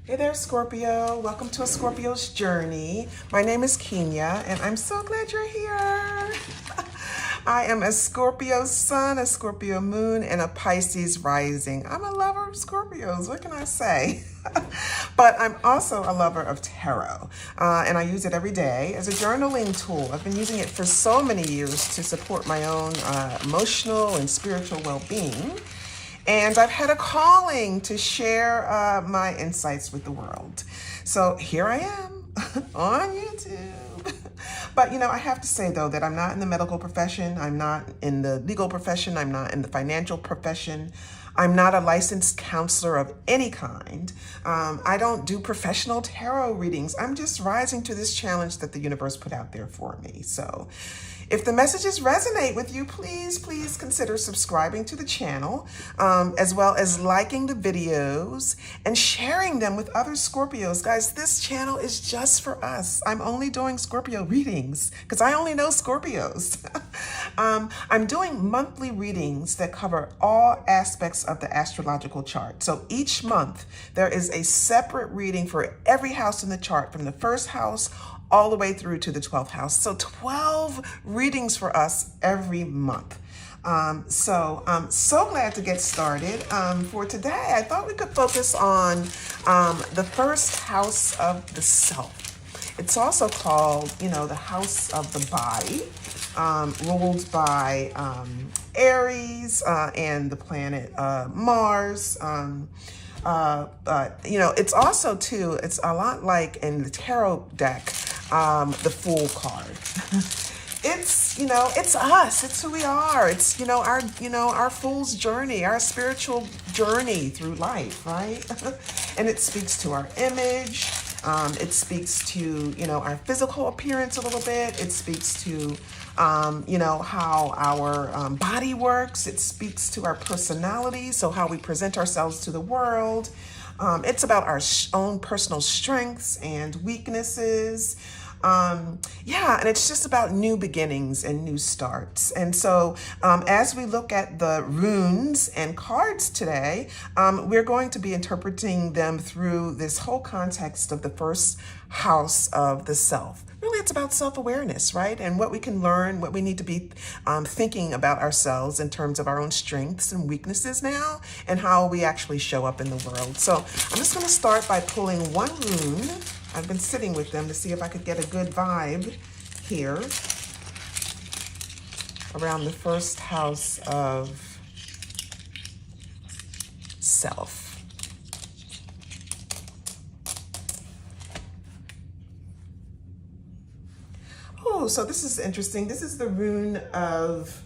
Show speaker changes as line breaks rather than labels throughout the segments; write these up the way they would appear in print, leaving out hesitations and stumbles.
Hey there, Scorpio. Welcome to a Scorpio's journey. My name is Kenya, and I'm so glad you're here. I am a Scorpio sun, a Scorpio moon, and a Pisces rising. I'm a lover of Scorpios. What can I say? But I'm also a lover of tarot, and I use it every day as a journaling tool. I've been using it for so many years to support my own emotional and spiritual well-being. And I've had a calling to share my insights with the world. So here I am on YouTube. But, you know, I have to say, though, that I'm not in the medical profession. I'm not in the legal profession. I'm not in the financial profession. I'm not a licensed counselor of any kind. I don't do professional tarot readings. I'm just rising to this challenge that the universe put out there for me. So if the messages resonate with you, please consider subscribing to the channel, as well as liking the videos and sharing them with other Scorpios. Guys, this channel is just for us. I'm only doing Scorpio readings because I only know Scorpios. I'm doing monthly readings that cover all aspects of the astrological chart. So each month there is a separate reading for every house in the chart, from the first house all the way through to the 12th house. So 12 readings for us every month. So I'm so glad to get started. For today, I thought we could focus on the first house of the self. It's also called, you know, the house of the body, ruled by Aries and the planet Mars. You know, it's also too, it's a lot like in the tarot deck, the Fool card. It's, you know, it's us. It's who we are. It's, you know, our fool's journey, our spiritual journey through life, right? And it speaks to our image. It speaks to, you know, our physical appearance a little bit. It speaks to, you know, how our body works. It speaks to our personality, so how we present ourselves to the world. It's about our own personal strengths and weaknesses. Yeah, and it's just about new beginnings and new starts. And so as we look at the runes and cards today, we're going to be interpreting them through this whole context of the first house of the self. Really, it's about self-awareness, right? And what we can learn, what we need to be thinking about ourselves in terms of our own strengths and weaknesses now, and how we actually show up in the world. So I'm just going to start by pulling one rune. I've been sitting with them to see if I could get a good vibe here around the first house of self. Oh, so this is interesting. This is the rune of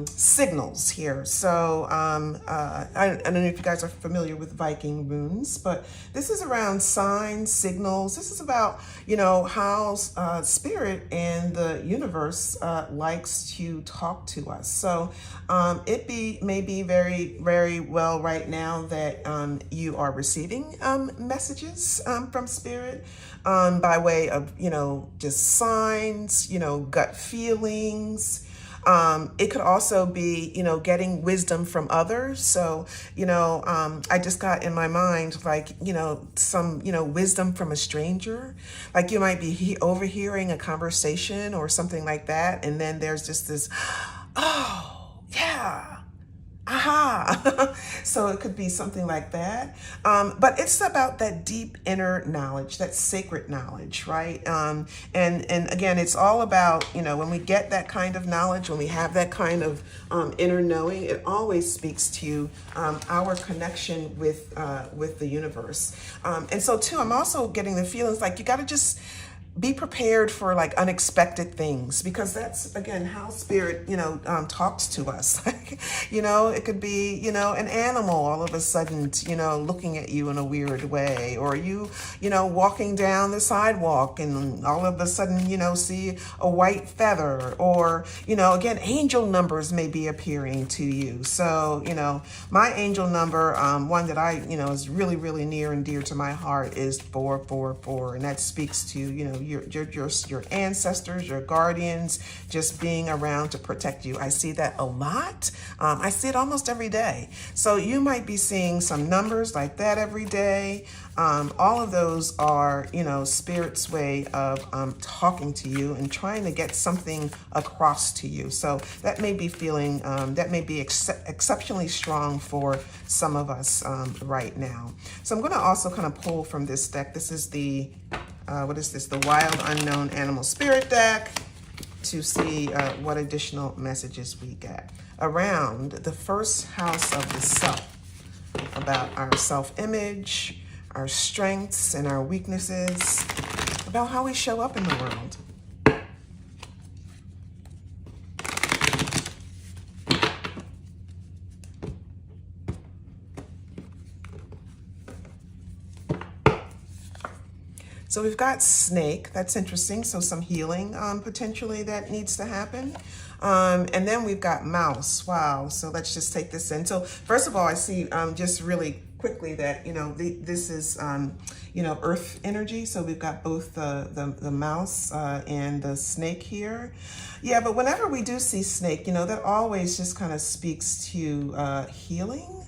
signals here. So I don't know if you guys are familiar with Viking runes, but this is around signs, signals. This is about, you know, how spirit and the universe likes to talk to us. So it may be very, very well right now that you are receiving messages from spirit by way of, you know, just signs, you know, gut feelings. It could also be, you know, getting wisdom from others. So, you know, I just got in my mind, like, you know, some, you know, wisdom from a stranger. Like you might be overhearing a conversation or something like that. And then there's just this, oh, yeah. Aha. So it could be something like that. But it's about that deep inner knowledge, that sacred knowledge, right? And again, it's all about, you know, when we get that kind of knowledge, when we have that kind of inner knowing, it always speaks to our connection with the universe. And so too, I'm also getting the feelings like you got to just be prepared for like unexpected things, because that's, again, how spirit, you know, talks to us. Like, you know, it could be, you know, an animal all of a sudden, you know, looking at you in a weird way, or you know, walking down the sidewalk and all of a sudden, you know, see a white feather, or, you know, again, angel numbers may be appearing to you. So, you know, my angel number, one that I, you know, is really, really near and dear to my heart is 444. And that speaks to, you know, your ancestors, your guardians, just being around to protect you. I see that a lot. I see it almost every day. So you might be seeing some numbers like that every day. All of those are, Spirit's way of talking to you and trying to get something across to you. So that may be feeling, that may be exceptionally strong for some of us right now. So I'm going to also kind of pull from this deck. This is the, what is this? The Wild Unknown Animal Spirit deck, to see what additional messages we get around the first house of the self, about our self-image, our strengths and our weaknesses, about how we show up in the world. So we've got snake. That's interesting. So some healing potentially that needs to happen. And then we've got mouse. Wow. So let's just take this in. So first of all, I see just really quickly that, this is, earth energy. So we've got both the mouse and the snake here. Yeah, but whenever we do see snake, that always just kind of speaks to healing.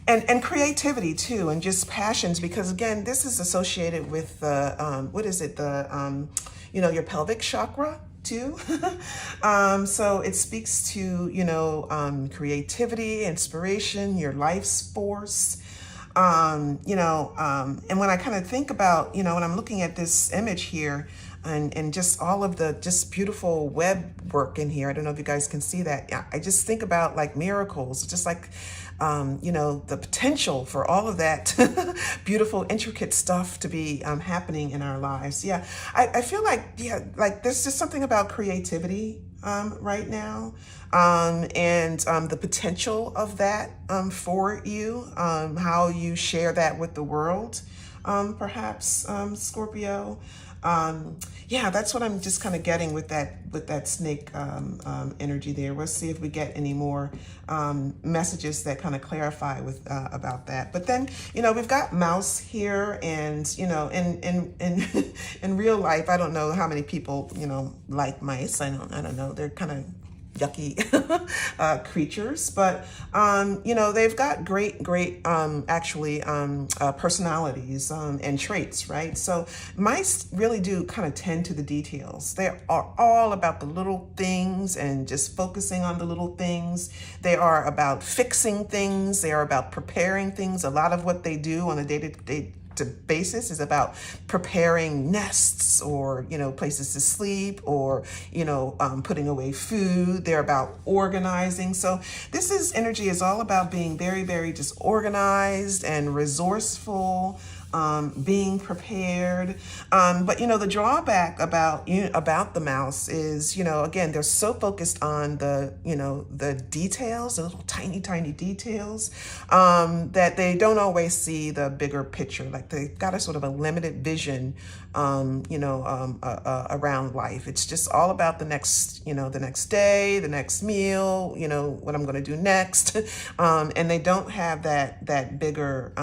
And creativity too, and just passions, because again, this is associated with the, what is it? The, your pelvic chakra too. So it speaks to, creativity, inspiration, your life's force. And when I kind of think about, when I'm looking at this image here, and just all of the just beautiful web work in here. I don't know if you guys can see that. Yeah, I just think about like miracles, just like, the potential for all of that beautiful, intricate stuff to be happening in our lives. Yeah, I feel like, like there's just something about creativity right now, and the potential of that for you, how you share that with the world, perhaps, Scorpio. Yeah, that's what I'm just kind of getting with that snake energy there. We'll see if we get any more messages that kind of clarify with about that. But then, we've got mouse here, and in real life, I don't know how many people like mice. I don't know. They're kind of yucky creatures, but they've got great actually personalities and traits, right? So mice really do kind of tend to the details. They are all about the little things and just focusing on the little things. They are about fixing things. They are about preparing things. A lot of what they do on a day-to-day basis is about preparing nests, or places to sleep, or putting away food. They're about organizing. So this energy is all about being very, very just organized and resourceful, being prepared. But the drawback about the mouse is, again, they're so focused on the details, the little tiny details, that they don't always see the bigger picture. Like they've got a sort of a limited vision, around life. It's just all about the next day, the next meal, what I'm going to do next. And they don't have that bigger,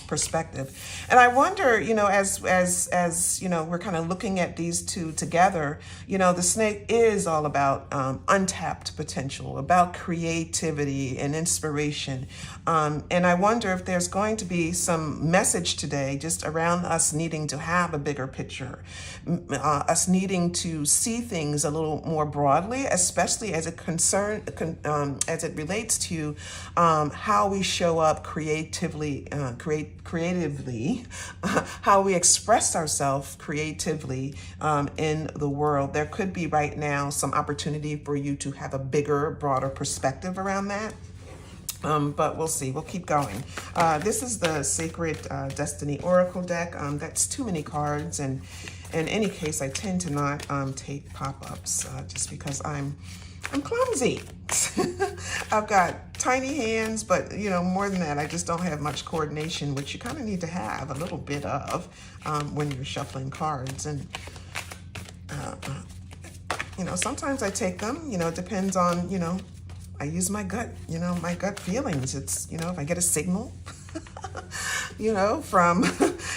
perspective. And I wonder, as we're kind of looking at these two together, the snake is all about untapped potential, about creativity and inspiration. And I wonder if there's going to be some message today just around us needing to have a bigger picture, us needing to see things a little more broadly, especially as it relates to how we show up creatively, how we express ourselves creatively in the world. There could be right now some opportunity for you to have a bigger, broader perspective around that. But we'll see. We'll keep going. This is the Sacred Destiny Oracle deck. That's too many cards, and in any case, I tend to not take pop-ups just because I'm clumsy. I've got tiny hands, but more than that, I just don't have much coordination, which you kind of need to have a little bit of when you're shuffling cards. And sometimes I take them. It depends on I use my gut. My gut feelings. It's if I get a signal. you know, from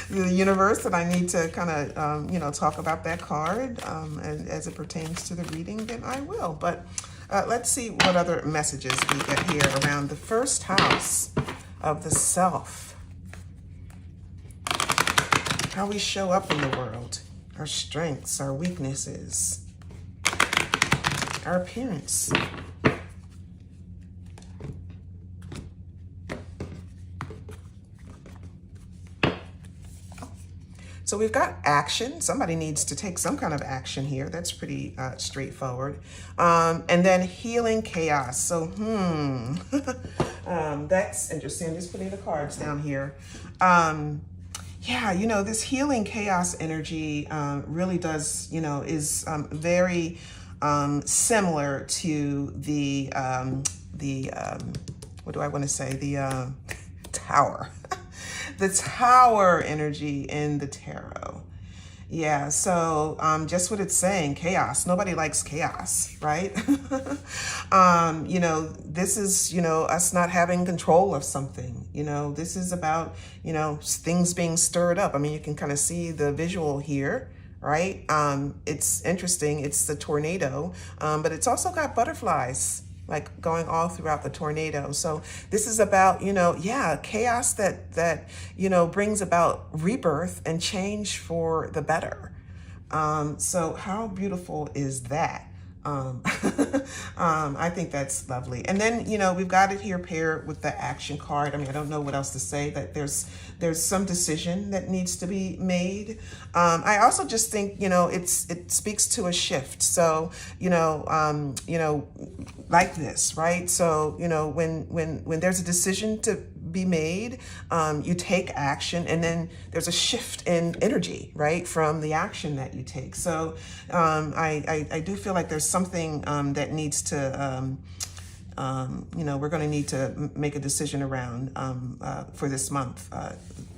the universe that I need to kind of, you know, talk about that card and as it pertains to the reading, then I will. But let's see what other messages we get here around the first house of the self. How we show up in the world, our strengths, our weaknesses, our appearance. So we've got action. Somebody needs to take some kind of action here. That's pretty straightforward. And then healing chaos. So, that's interesting. Just putting the cards down here. Yeah, you know, this healing chaos energy really does, you know, is very similar to the what do I want to say? The tower. The tower energy in the tarot. Yeah, so just what it's saying, chaos. Nobody likes chaos, right? You know, this is, you know, us not having control of something. You know, this is about, you know, things being stirred up. I mean, you can kind of see the visual here, right? It's interesting. It's the tornado, but it's also got butterflies like going all throughout the tornado. So this is about, you know, yeah, chaos that you know, brings about rebirth and change for the better. So how beautiful is that? I think that's lovely. And then, you know, we've got it here paired with the action card. I mean, I don't know what else to say, that there's some decision that needs to be made. I also just think, you know, it speaks to a shift. So, you know, like this, right? So, you know, when there's a decision to be made, you take action, and then there's a shift in energy, right, from the action that you take. So I do feel like there's something that needs to, you know, we're going to need to make a decision around for this month,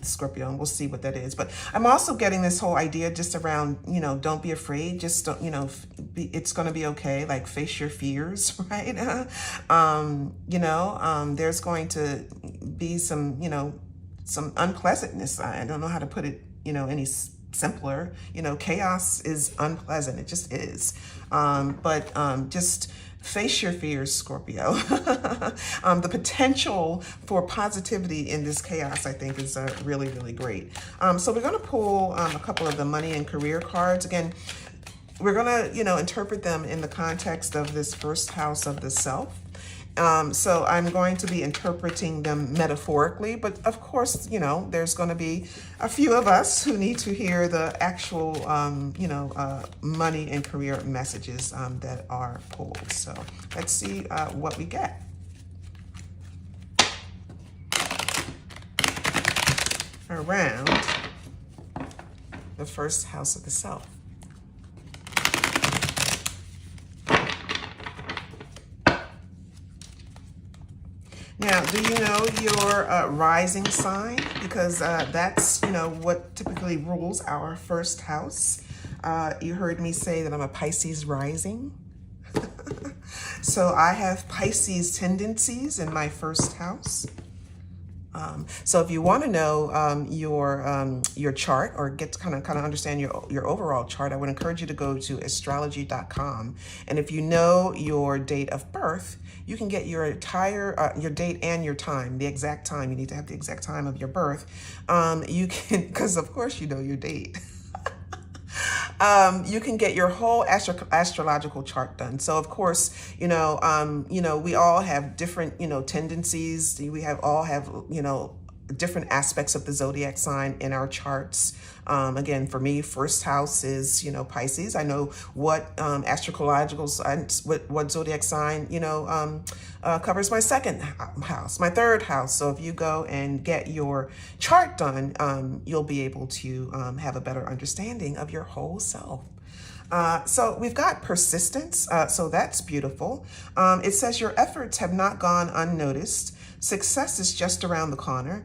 Scorpio, and we'll see what that is. But I'm also getting this whole idea just around, you know, don't be afraid, just don't, you know, it's going to be okay, like face your fears, right? You know, there's going to be some, you know, some unpleasantness. I don't know how to put it, you know, any simpler. You know, chaos is unpleasant. It just is. But just face your fears, Scorpio. The potential for positivity in this chaos, I think, is really, really great. So we're going to pull a couple of the money and career cards. Again, we're going to, you know, interpret them in the context of this first house of the self. So I'm going to be interpreting them metaphorically, but of course, you know, there's going to be a few of us who need to hear the actual, you know, money and career messages that are pulled. So let's see what we get. Around the first house of the self. Now, do you know your rising sign? Because that's, you know, what typically rules our first house. You heard me say that I'm a Pisces rising. So I have Pisces tendencies in my first house. So if you want to know your chart, or get to kind of understand your overall chart, I would encourage you to go to astrology.com. And if you know your date of birth, you can get your entire your date and your time, the exact time. You need to have the exact time of your birth. You can, because of course you know your date. You can get your whole astrological chart done. So of course, you know, we all have different, you know, tendencies. We all have, you know, different aspects of the zodiac sign in our charts. Again, for me, first house is, you know, Pisces. I know what astrological sign, what zodiac sign, you know, covers my second house, my third house. So if you go and get your chart done, you'll be able to have a better understanding of your whole self. So we've got persistence. So that's beautiful. It says your efforts have not gone unnoticed. Success is just around the corner.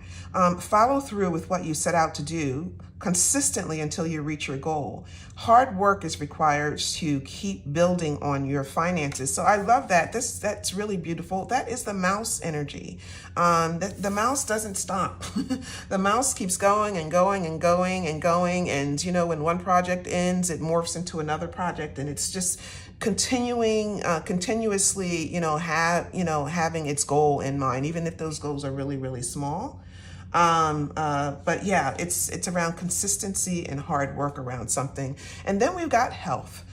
Follow through with what you set out to do consistently until you reach your goal. Hard work is required to keep building on your finances. So I love that. That's really beautiful. That is the mouse energy. The mouse doesn't stop. The mouse keeps going and going and going and going. And, you know, when one project ends, it morphs into another project, and it's just continuously, having its goal in mind, even if those goals are really, really small. But yeah, it's around consistency and hard work around something. And then we've got health.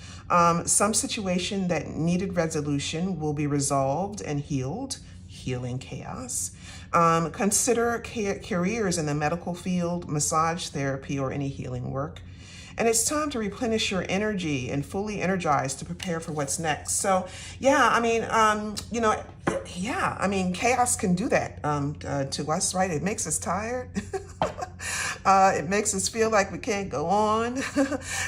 Some situation that needed resolution will be resolved and healed. Healing chaos. Consider careers in the medical field, massage therapy, or any healing work. And it's time to replenish your energy and fully energize to prepare for what's next. So, yeah, I mean, chaos can do that to us, right? It makes us tired. It makes us feel like we can't go on.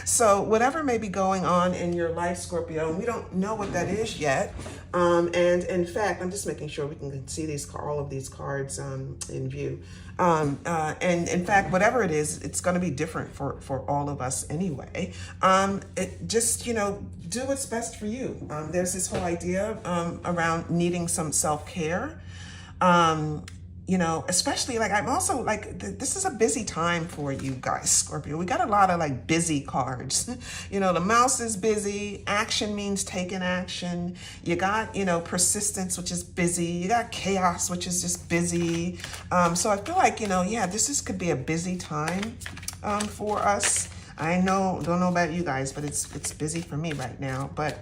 So whatever may be going on in your life, Scorpio, we don't know what that is yet. And in fact, I'm just making sure we can see all of these cards in view. And in fact, whatever it is, it's going to be different for all of us anyway. Do what's best for you. There's this whole idea around needing some self-care. Especially I'm also this is a busy time for you guys, Scorpio. We got a lot of busy cards. The mouse is busy. Action means taking action. You got, persistence, which is busy. You got chaos, which is just busy. So I feel like, this could be a busy time for us. I don't know about you guys, but it's busy for me right now. But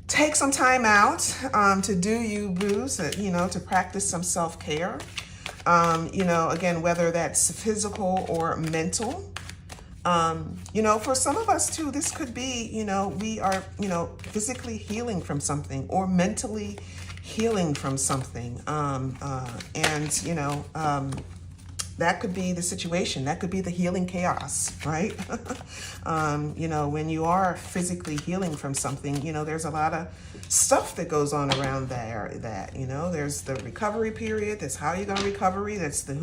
take some time out to do you, boo, to practice some self-care. Again, whether that's physical or mental. For some of us too, this could be, we are, physically healing from something or mentally healing from something. That could be the situation. That could be the healing chaos, right? When you are physically healing from something, there's a lot of stuff that goes on around there there's the recovery period. That's how you're going to recover. That's the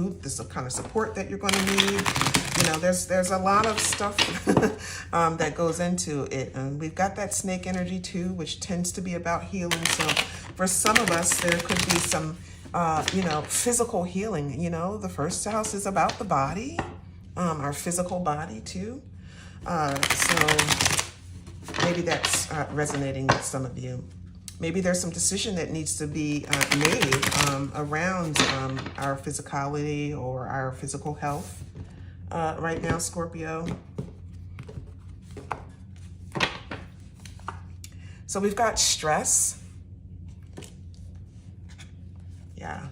kind of support that you're going to need. There's a lot of stuff that goes into it. And we've got that snake energy too, which tends to be about healing. So for some of us, there could be some physical healing. The first house is about the body, our physical body too. So maybe that's resonating with some of you. Maybe there's some decision that needs to be made around our physicality or our physical health right now, Scorpio. So we've got stress. Yeah.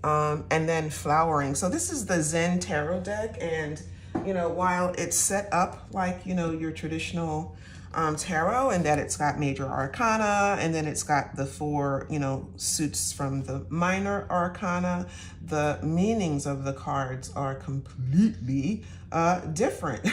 And then flowering. So this is the Zen Tarot deck. And, while it's set up like, your traditional tarot, and that it's got major arcana, and then it's got the 4, suits from the minor arcana, the meanings of the cards are completely different.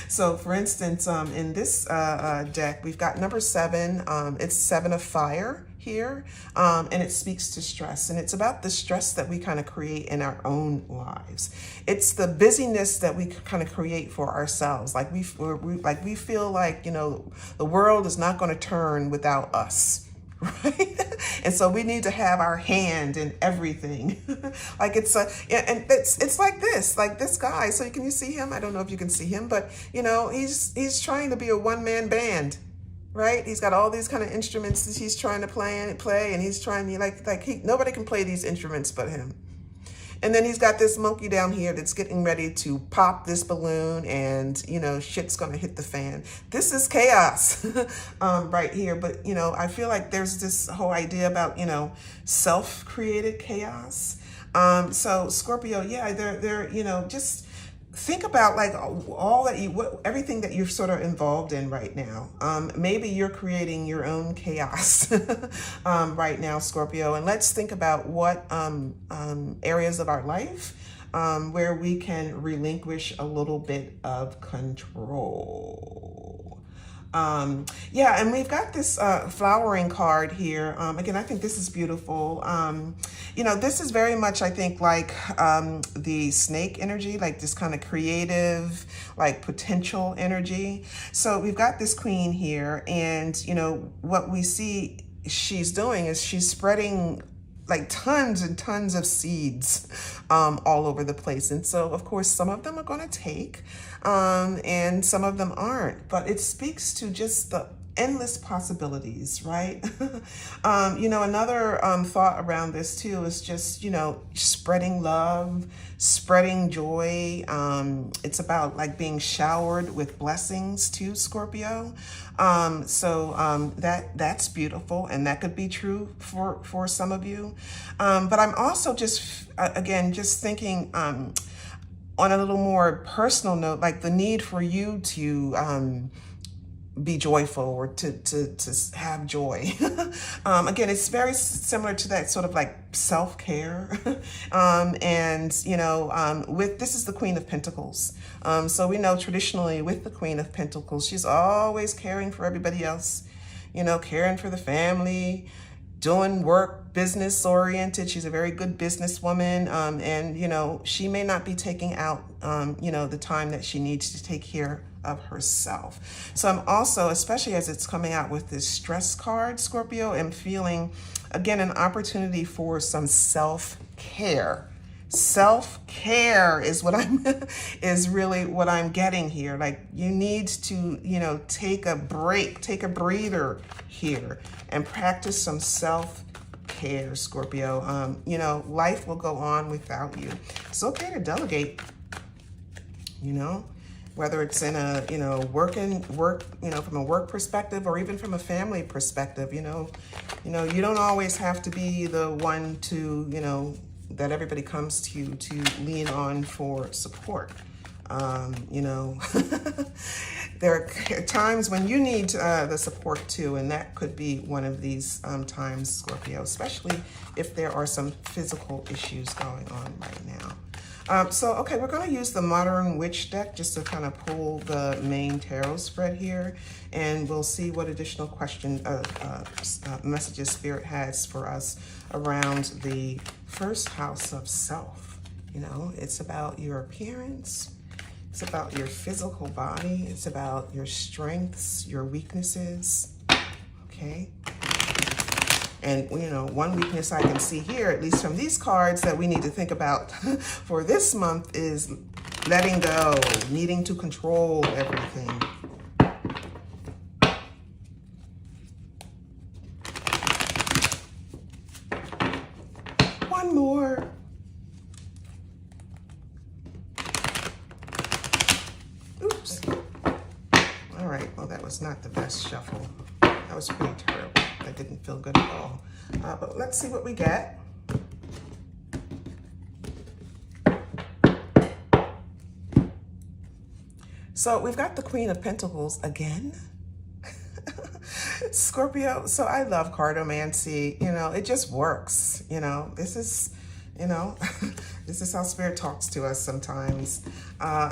So for instance, in this deck, we've got number 7. It's 7 of fire here, and it speaks to stress, and it's about the stress that we kind of create in our own lives. It's the busyness that we kind of create for ourselves. We feel like, the world is not going to turn without us, right? And so we need to have our hand in everything. It's like this guy. So can you see him? I don't know if you can see him, but he's trying to be a one-man band. Right? He's got all these kind of instruments that he's trying to play, and he's trying to nobody can play these instruments but him. And then he's got this monkey down here that's getting ready to pop this balloon, and shit's gonna hit the fan. This is chaos right here. But I feel like there's this whole idea about self-created chaos. So Scorpio, yeah, they're just think about everything that you're sort of involved in right now. Maybe you're creating your own chaos right now, Scorpio. And let's think about what areas of our life where we can relinquish a little bit of control. Yeah, and we've got this flowering card here. Again, I think this is beautiful. You know, this is very much, I think, like the snake energy, like this kind of creative, like potential energy. So we've got this queen here, and, you know, what we see she's doing is she's spreading like tons and tons of seeds all over the place. And so, of course, some of them are going to take and some of them aren't. But it speaks to just the endless possibilities, right? You know, another thought around this, too, is just, you know, spreading love, spreading joy. It's about like being showered with blessings, too, Scorpio. That's beautiful, and that could be true for some of you. But I'm also just, again, just thinking on a little more personal note, like the need for you to be joyful or to have joy. Again, it's very similar to that sort of like self-care. And, you know, this is the Queen of Pentacles. So we know traditionally with the Queen of Pentacles, she's always caring for everybody else, you know, caring for the family, doing work, business oriented. She's a very good businesswoman. And, you know, she may not be taking out, you know, the time that she needs to take care of herself. So I'm also, especially as it's coming out with this stress card, Scorpio, I'm feeling, again, an opportunity for some self-care. Self-care is what is really what I'm getting here. Like you need to, you know, take a break, take a breather here and practice some self-care, Scorpio. You know, life will go on without you. It's okay to delegate, you know, whether it's in a, you know, work, you know, from a work perspective or even from a family perspective. You know, you don't always have to be the one to, you know, that everybody comes to you to lean on for support. You know, there are times when you need the support too, and that could be one of these times, Scorpio, especially if there are some physical issues going on right now. Okay, we're going to use the Modern Witch deck just to kind of pull the main tarot spread here, and we'll see what additional messages Spirit has for us around the first house of self. You know, it's about your appearance, it's about your physical body, it's about your strengths, your weaknesses, okay? And, you know, one weakness I can see here, at least from these cards, that we need to think about for this month is letting go, needing to control everything. One more. Oops. All right, well, that was not the best shuffle. That was pretty terrible. That didn't feel good at all. But let's see what we get. So we've got the Queen of Pentacles again. Scorpio, so I love cartomancy. You know, it just works. You know, this is, you know, this is how Spirit talks to us sometimes.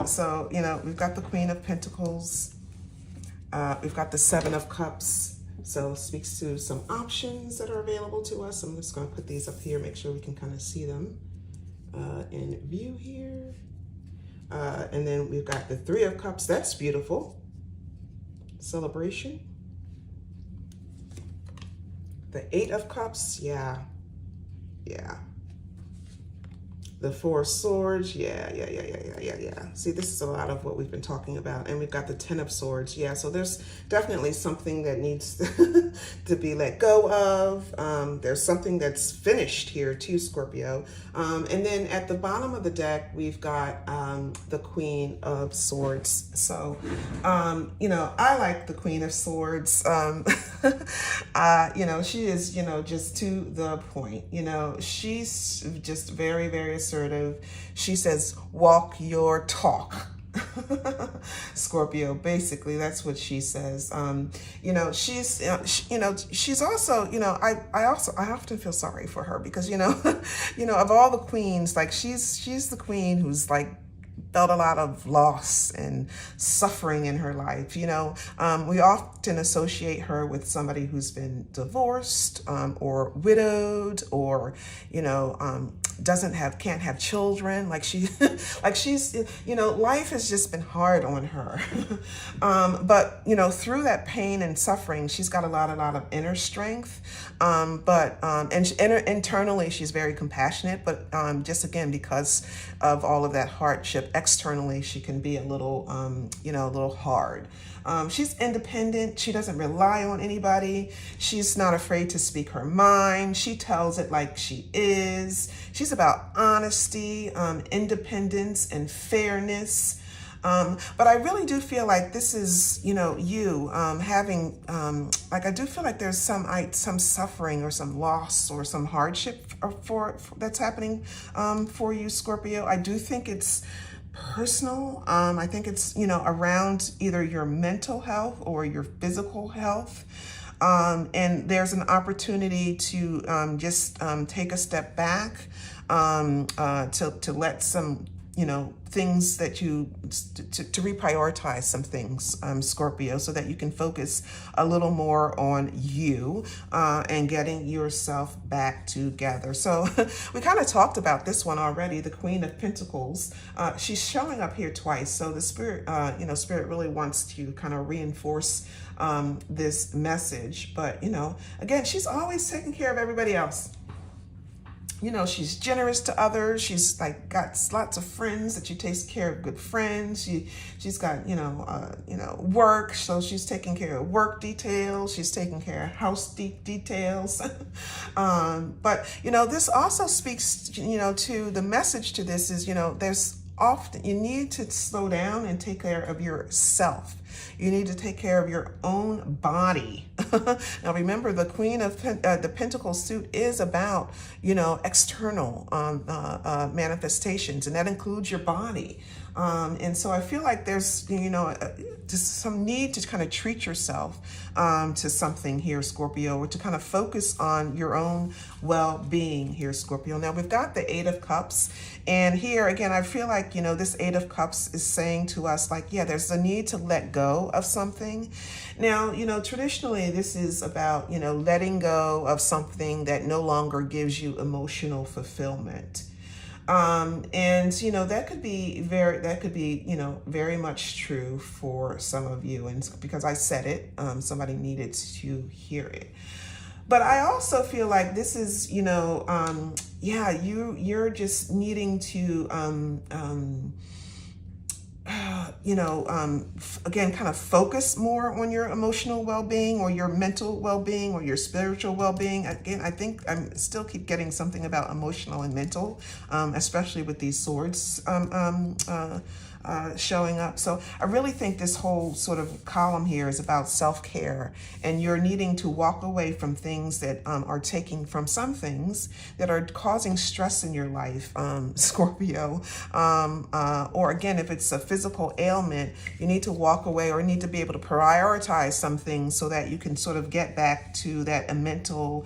So, you know, we've got the Queen of Pentacles. We've got the Seven of Cups. So it speaks to some options that are available to us. I'm just going to put these up here, make sure we can kind of see them in view here. And then we've got the Three of Cups. That's beautiful. Celebration. The Eight of Cups. Yeah. The Four of Swords. Yeah. See, this is a lot of what we've been talking about. And we've got the Ten of Swords. Yeah, so there's definitely something that needs to be let go of. There's something that's finished here too, Scorpio. And then at the bottom of the deck, we've got the Queen of Swords. So, you know, I like the Queen of Swords. You know, she is, you know, just to the point. You know, she's just very, very assertive. She says, walk your talk. Scorpio, basically, that's what she says. You know, she's, you know, she's also, you know, I often feel sorry for her because, you know, of all the queens, like she's the queen who's like felt a lot of loss and suffering in her life. You know, we often associate her with somebody who's been divorced or widowed, or, you know, can't have children. Like she's, you know, life has just been hard on her. But, you know, through that pain and suffering, she's got a lot of inner strength. Internally, she's very compassionate, but just again, because of all of that hardship, externally, she can be a little, you know, a little hard. She's independent. She doesn't rely on anybody. She's not afraid to speak her mind. She tells it like she is. She's about honesty, independence, and fairness. But I really do feel like this is, you know, you having, like, I do feel like there's some suffering or some loss or some hardship for that's happening for you, Scorpio. I do think it's personal. I think it's, you know, around either your mental health or your physical health. And there's an opportunity to just take a step back, to let some, you know, things that to reprioritize some things, Scorpio, so that you can focus a little more on you and getting yourself back together. So we kind of talked about this one already, the Queen of Pentacles. She's showing up here twice. So the Spirit, you know, Spirit really wants to kind of reinforce this message. But, you know, again, she's always taking care of everybody else. You know, she's generous to others. She's like got lots of friends that she takes care of, good friends. She's got, you know, work. So she's taking care of work details. She's taking care of house details. But, you know, this also speaks, you know, to the message to this is, you know, there's often, you need to slow down and take care of yourself. You need to take care of your own body. Now, remember, the Queen of the Pentacles suit is about, you know, external manifestations, and that includes your body. And so I feel like there's, you know, just some need to kind of treat yourself to something here, Scorpio, or to kind of focus on your own well-being here, Scorpio. Now, we've got the Eight of Cups. And here, again, I feel like, you know, this Eight of Cups is saying to us, like, yeah, there's a need to let go of something. Now, you know, traditionally, this is about, you know, letting go of something that no longer gives you emotional fulfillment. And, you know, that could be, you know, very much true for some of you. And because I said it, somebody needed to hear it. But I also feel like this is, you know, yeah, you're just needing to, you know, again, kind of focus more on your emotional well-being or your mental well-being or your spiritual well-being. Again, I think I'm still keep getting something about emotional and mental, especially with these swords showing up. So I really think this whole sort of column here is about self-care, and you're needing to walk away from things that are taking from some things that are causing stress in your life, Scorpio. Or again, if it's a physical ailment, you need to walk away or need to be able to prioritize some things so that you can sort of get back to that mental,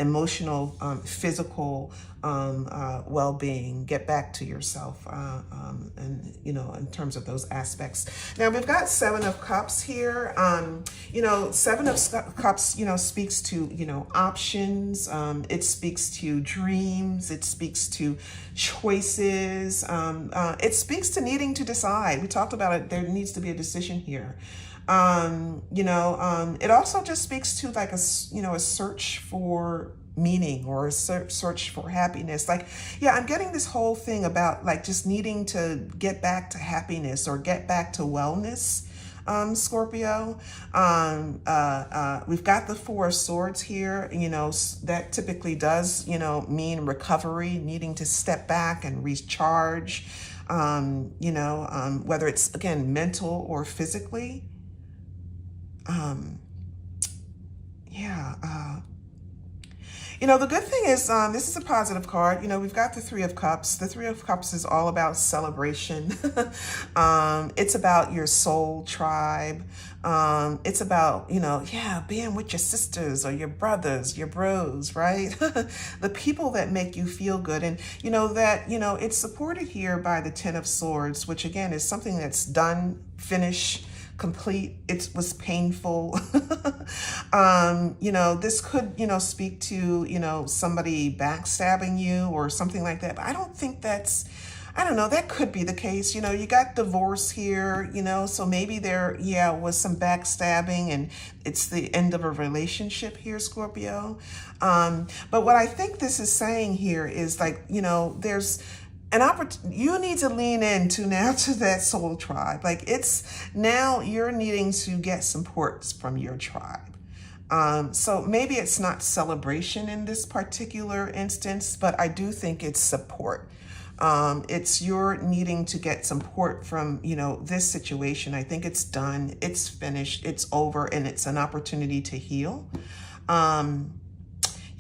emotional, physical well-being, get back to yourself, and, you know, in terms of those aspects. Now, we've got Seven of Cups here. You know, Seven of Cups, you know, speaks to, you know, options. It speaks to dreams. It speaks to choices. It speaks to needing to decide. We talked about it. There needs to be a decision here. You know, it also just speaks to like a, you know, a search for meaning or a search for happiness. Like, yeah, I'm getting this whole thing about like just needing to get back to happiness or get back to wellness, Scorpio. We've got the Four of Swords here. You know, that typically does, you know, mean recovery, needing to step back and recharge, you know, whether it's, again, mental or physically. You know, the good thing is this is a positive card. You know, we've got the Three of Cups. The Three of Cups is all about celebration. It's about your soul tribe. It's about, you know, yeah, being with your sisters or your brothers, your bros, right? The people that make you feel good. And, you know, that, you know, it's supported here by the Ten of Swords, which again is something that's done, finished, complete. It was painful. You know, this could, you know, speak to, you know, somebody backstabbing you or something like that. But I don't think that's, I don't know, that could be the case. You know, you got divorce here, you know, so maybe there, yeah, was some backstabbing and it's the end of a relationship here, Scorpio. But what I think this is saying here is like, you know, there's an opportunity, you need to lean into now to that soul tribe. Like it's now you're needing to get support from your tribe. So maybe it's not celebration in this particular instance, but I do think it's support. It's you're needing to get support from, you know, this situation. I think it's done, it's finished, it's over, and it's an opportunity to heal.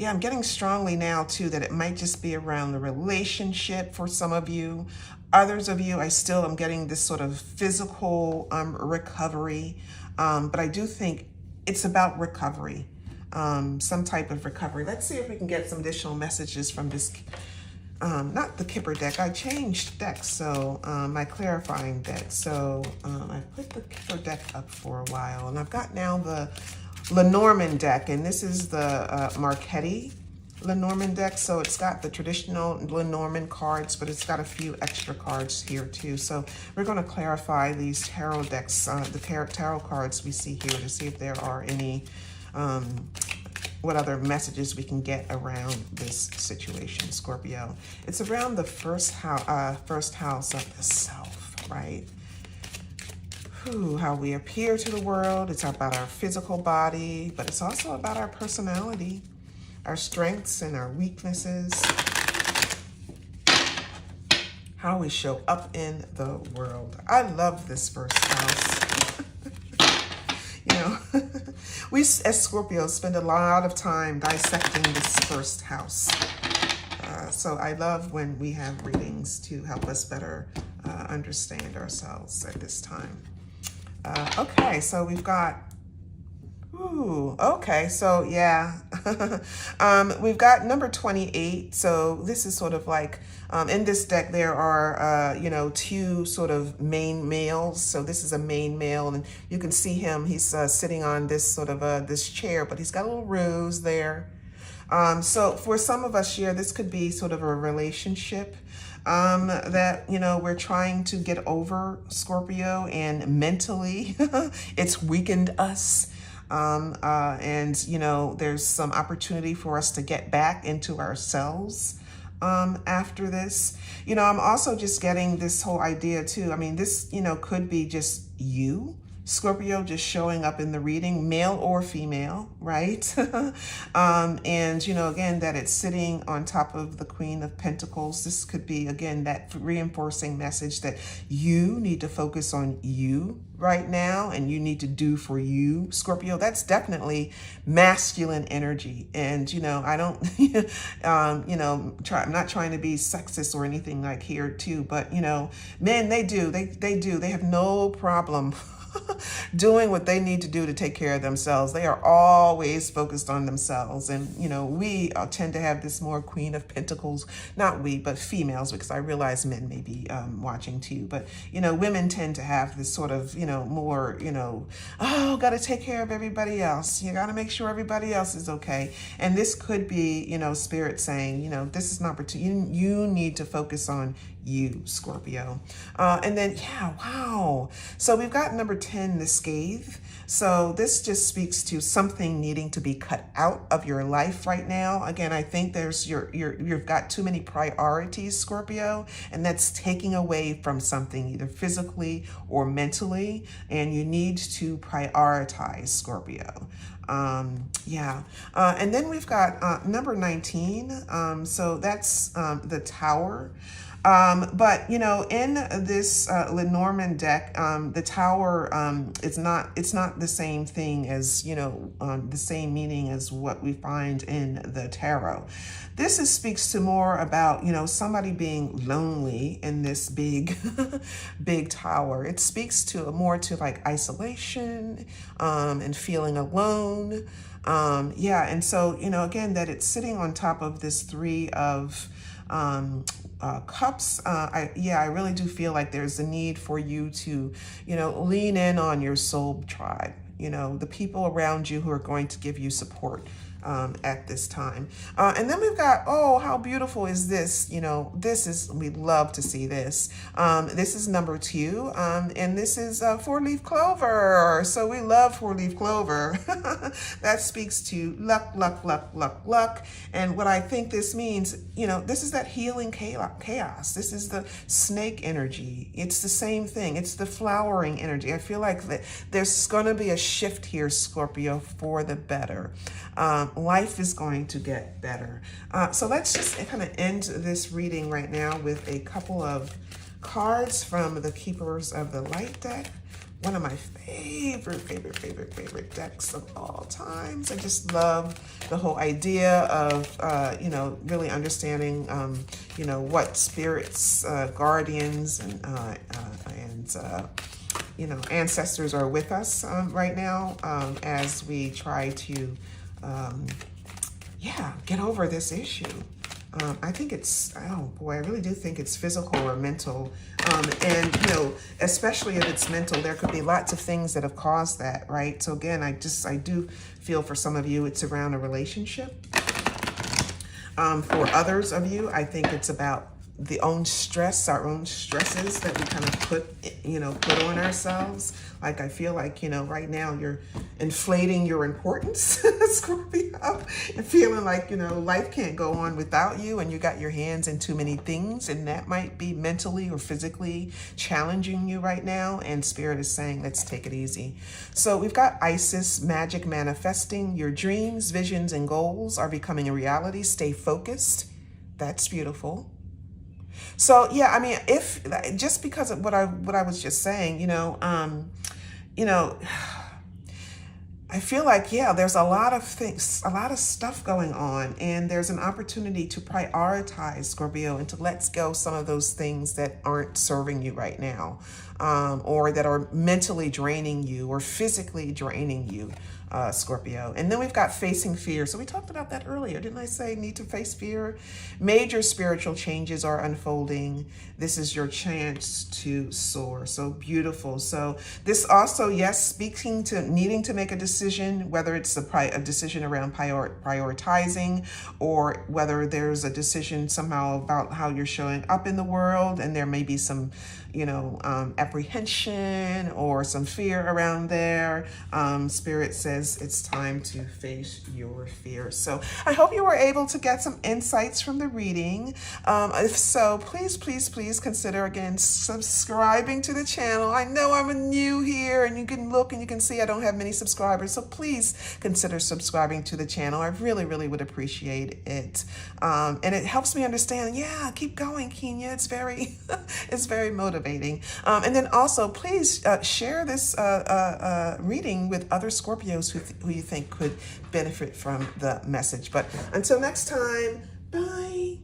Yeah, I'm getting strongly now too that it might just be around the relationship for some of you. Others of you, I still am getting this sort of physical recovery, but I do think it's about recovery, some type of recovery. Let's see if we can get some additional messages from this. Not the Kipper deck. I changed decks, so my clarifying deck. So I put the Kipper deck up for a while, and I've got now the Lenormand deck, and this is the Marchetti Lenormand deck. So it's got the traditional Lenormand cards, but it's got a few extra cards here too. So we're going to clarify these tarot decks, the tarot cards we see here, to see if there are any what other messages we can get around this situation, Scorpio. It's around the first house of the self, right? How we appear to the world. It's about our physical body, but it's also about our personality, our strengths and our weaknesses, how we show up in the world. I love this first house. You know, we as Scorpios spend a lot of time dissecting this first house. So I love when we have readings to help us better understand ourselves at this time. Okay, so we've got, okay, so yeah, we've got number 28. So this is sort of like, in this deck, there are, you know, two sort of main males. So this is a main male, and you can see him, he's sitting on this sort of, this chair, but he's got a little rose there. So for some of us here, this could be sort of a relationship that, you know, we're trying to get over, Scorpio, and mentally it's weakened us. And, you know, there's some opportunity for us to get back into ourselves after this. You know, I'm also just getting this whole idea too. I mean, this, you know, could be just you, Scorpio, just showing up in the reading, male or female, right? And, you know, again, that it's sitting on top of the Queen of Pentacles. This could be, again, that reinforcing message that you need to focus on you right now, and you need to do for you, Scorpio. That's definitely masculine energy. And, you know, I don't, you know, I'm not trying to be sexist or anything like here too, but, you know, men, they have no problem doing what they need to do to take care of themselves. They are always focused on themselves. And, you know, we tend to have this more Queen of Pentacles, not we, but females, because I realize men may be watching too. But, you know, women tend to have this sort of, you know, more, you know, oh, got to take care of everybody else. You got to make sure everybody else is okay. And this could be, you know, Spirit saying, you know, this is an opportunity. You need to focus on you, Scorpio. And then, yeah, wow. So we've got number 10, the Scathe. So this just speaks to something needing to be cut out of your life right now. Again, I think there's you've got too many priorities, Scorpio, and that's taking away from something either physically or mentally, and you need to prioritize, Scorpio. Yeah. And then we've got number 19. So that's the Tower. But you know, in this Lenormand deck, the Tower, it's not the same thing as, you know, the same meaning as what we find in the tarot. This speaks to more about, you know, somebody being lonely in this big, big tower. It speaks to more to like isolation, and feeling alone. Yeah, and so, you know, again, that it's sitting on top of this Three of Cups. I really do feel like there's a need for you to, you know, lean in on your soul tribe, you know, the people around you who are going to give you support at this time. And then we've got, oh, how beautiful is this? You know, we love to see this. This is number 2, and this is 4-leaf clover. So we love 4-leaf clover. That speaks to luck, luck, luck, luck, luck. And what I think this means, you know, this is that healing chaos. This is the snake energy. It's the same thing. It's the flowering energy. I feel like there's going to be a shift here, Scorpio, for the better. Life is going to get better. So let's just kind of end this reading right now with a couple of cards from the Keepers of the Light deck. One of my favorite decks of all times. I just love the whole idea of, you know, really understanding, you know, what spirits, guardians, and you know, ancestors are with us right now as we try to yeah, get over this issue. I think it's, oh boy, I really do think it's physical or mental. And, you know, especially if it's mental, there could be lots of things that have caused that, right? So again, I do feel for some of you, it's around a relationship. For others of you, I think it's about the own stress, our own stresses that we kind of put on ourselves. Like, I feel like, you know, right now you're inflating your importance, Scorpio, and feeling like, you know, life can't go on without you, and you got your hands in too many things, and that might be mentally or physically challenging you right now. And Spirit is saying, let's take it easy. So we've got Isis, magic manifesting. Your dreams, visions, and goals are becoming a reality. Stay focused. That's beautiful. So yeah, I mean, if just because of what I was just saying, you know, I feel like, yeah, there's a lot of things, a lot of stuff going on, and there's an opportunity to prioritize, Scorpio, and to let go some of those things that aren't serving you right now, or that are mentally draining you or physically draining you, Scorpio. And then we've got facing fear. So we talked about that earlier. Didn't I say need to face fear? Major spiritual changes are unfolding. This is your chance to soar. So beautiful. So this also, yes, speaking to needing to make a decision, whether it's a decision around prioritizing, or whether there's a decision somehow about how you're showing up in the world, and there may be some, you know, apprehension or some fear around there. Spirit says it's time to face your fear. So I hope you were able to get some insights from the reading. If so, please consider, again, subscribing to the channel. I know I'm new here, and you can look and you can see I don't have many subscribers. So please consider subscribing to the channel. I really would appreciate it. And it helps me understand, yeah, keep going, Kenya. It's very, it's very motivating. And then also, please share this reading with other Scorpios who you think could benefit from the message. But until next time, bye.